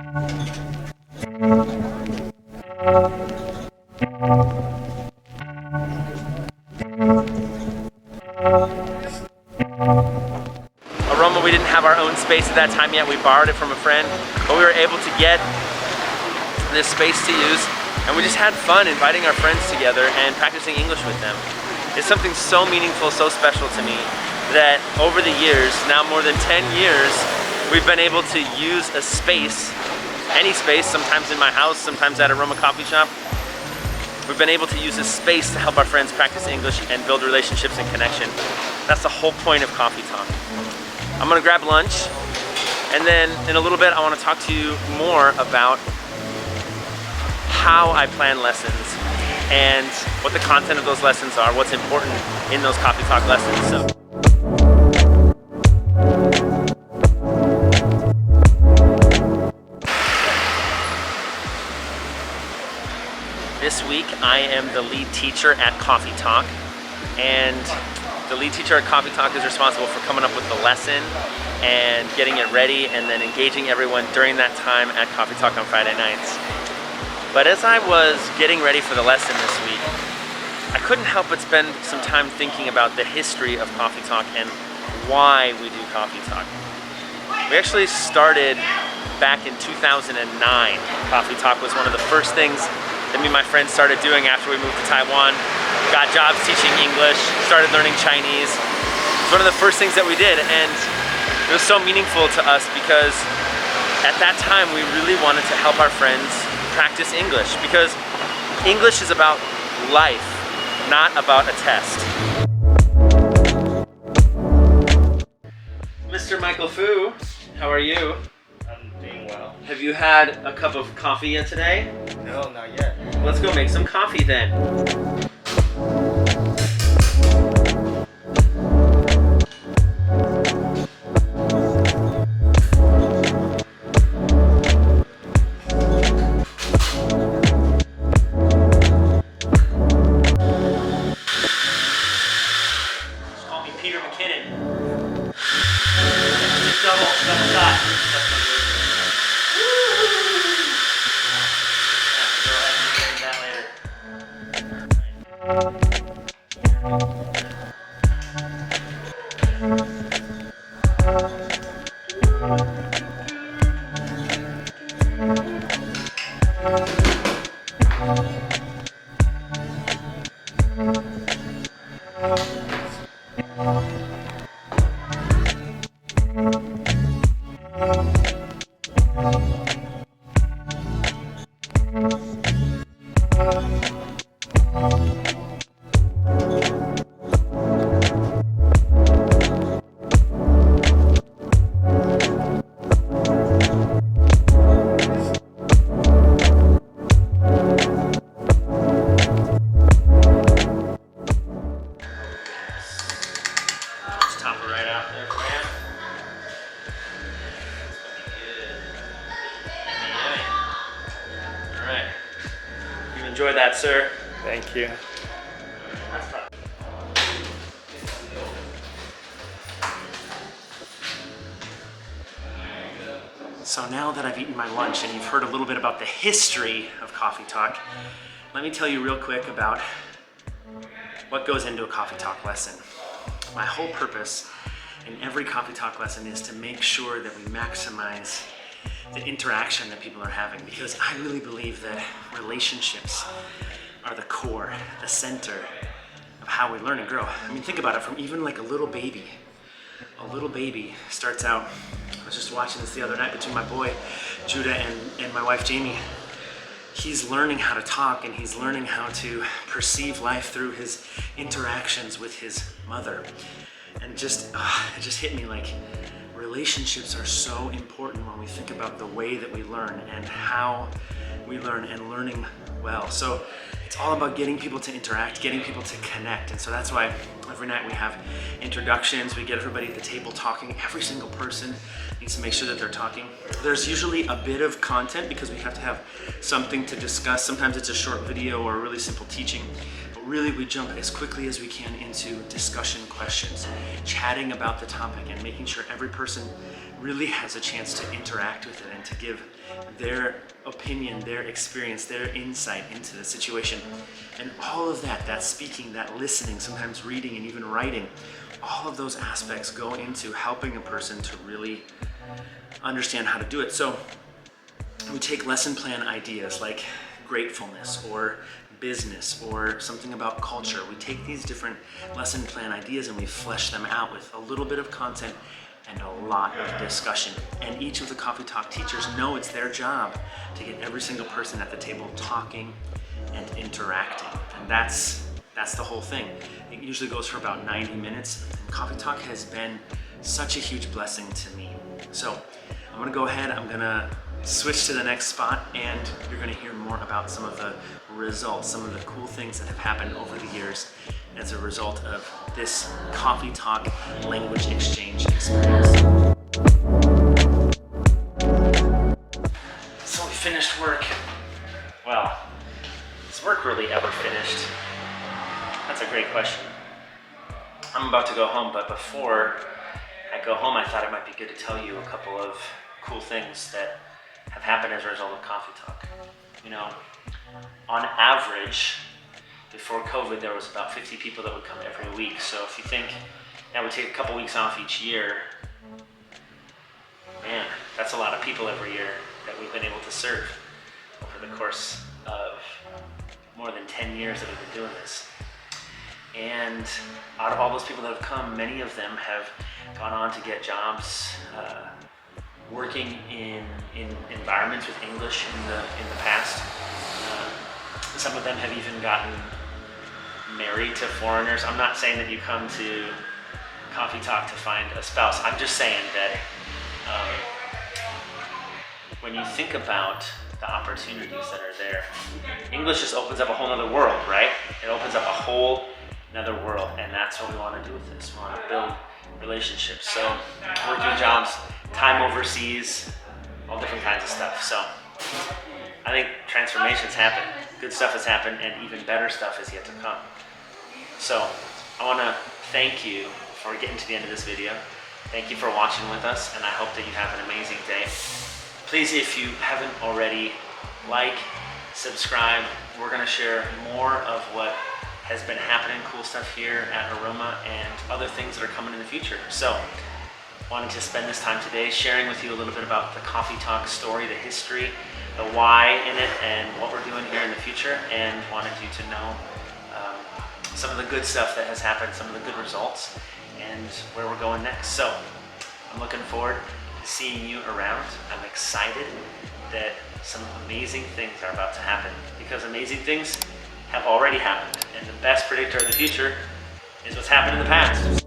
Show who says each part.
Speaker 1: Aroma, we didn't have our own space at that time yet. We borrowed it from a friend, but we were able to get this space to use, and we just had fun inviting our friends together and practicing English with them. It's something so meaningful, so special to me that over the years, now more than 10 years, we've been able to use a space, any space, sometimes in my house, sometimes at Aroma Coffee Shop. We've been able to use this space to help our friends practice English and build relationships and connection. That's the whole point of Coffee Talk. I'm gonna grab lunch, and then in a little bit I want to talk to you more about how I plan lessons and what the content of those lessons are, what's important in those Coffee Talk lessons. So. This week I am the lead teacher at Coffee Talk, and the lead teacher at Coffee Talk is responsible for coming up with the lesson and getting it ready and then engaging everyone during that time at Coffee Talk on Friday nights. But as I was getting ready for the lesson this week, I couldn't help but spend some time thinking about the history of Coffee Talk and why we do Coffee Talk. We actually started back in 2009. Coffee Talk was one of the first things that me and my friends started doing after we moved to Taiwan. Got jobs teaching English, started learning Chinese. It was one of the first things that we did, and it was so meaningful to us because at that time we really wanted to help our friends practice English, because English is about life, not about a test. Mr. Michael Fu, how are you?
Speaker 2: I'm doing well.
Speaker 1: Have you had a cup of coffee yet today?
Speaker 2: No, not yet.
Speaker 1: Let's go make some coffee then. Enjoy that, sir.
Speaker 2: Thank you.
Speaker 1: So now that I've eaten my lunch and you've heard a little bit about the history of Coffee Talk, let me tell you real quick about what goes into a Coffee Talk lesson. My whole purpose in every Coffee Talk lesson is to make sure that we maximize the interaction that people are having, because I really believe that relationships are the core, the center of how we learn and grow. I mean, think about it, from even like a little baby. A little baby starts out, I was just watching this the other night between my boy Judah and my wife Jamie. He's learning how to talk, and he's learning how to perceive life through his interactions with his mother. And it just hit me like, relationships are so important when we think about the way that we learn and how we learn, and learning well. So it's all about getting people to interact, getting people to connect. And so that's why every night we have introductions, we get everybody at the table talking. Every single person needs to make sure that they're talking. There's usually a bit of content because we have to have something to discuss. Sometimes it's a short video or a really simple teaching. Really, we jump as quickly as we can into discussion questions, chatting about the topic, and making sure every person really has a chance to interact with it and to give their opinion, their experience, their insight into the situation. And all of that, that speaking, that listening, sometimes reading and even writing, all of those aspects go into helping a person to really understand how to do it. So we take lesson plan ideas like gratefulness or business or something about culture. We take these different lesson plan ideas and we flesh them out with a little bit of content and a lot of discussion. And each of the Coffee Talk teachers know it's their job to get every single person at the table talking and interacting. And that's the whole thing. It usually goes for about 90 minutes. And Coffee Talk has been such a huge blessing to me. So I'm gonna go ahead, I'm gonna switch to the next spot, and you're gonna hear more about some of the results, some of the cool things that have happened over the years as a result of this Coffee Talk language exchange experience. So we finished work. Well, is work really ever finished? That's a great question. I'm about to go home, but before I go home, I thought it might be good to tell you a couple of cool things that have happened as a result of Coffee Talk. You know, on average, before COVID, there was about 50 people that would come every week. So if you think that would take a couple weeks off each year, man, that's a lot of people every year that we've been able to serve over the course of more than 10 years that we've been doing this. And out of all those people that have come, many of them have gone on to get jobs working in environments with English in the past. Some of them have even gotten married to foreigners. I'm not saying that you come to Coffee Talk to find a spouse. I'm just saying that when you think about the opportunities that are there, English just opens up a whole other world, right? It opens up a whole another world, and that's what we want to do with this. We want to build relationships. So working jobs, time overseas, all different kinds of stuff. So I think transformations happen. Good stuff has happened, and even better stuff is yet to come. So I want to thank you for getting to the end of this video. Thank you for watching with us, and I hope that you have an amazing day. Please, if you haven't already, like, subscribe. We're going to share more of what has been happening, cool stuff here at Aroma, and other things that are coming in the future. So wanted to spend this time today sharing with you a little bit about the Coffee Talk story, the history, the why in it, and what we're doing here in the future, and wanted you to know some of the good stuff that has happened, some of the good results, and where we're going next. So I'm looking forward to seeing you around. I'm excited that some amazing things are about to happen, because amazing things have already happened, and the best predictor of the future is what's happened in the past.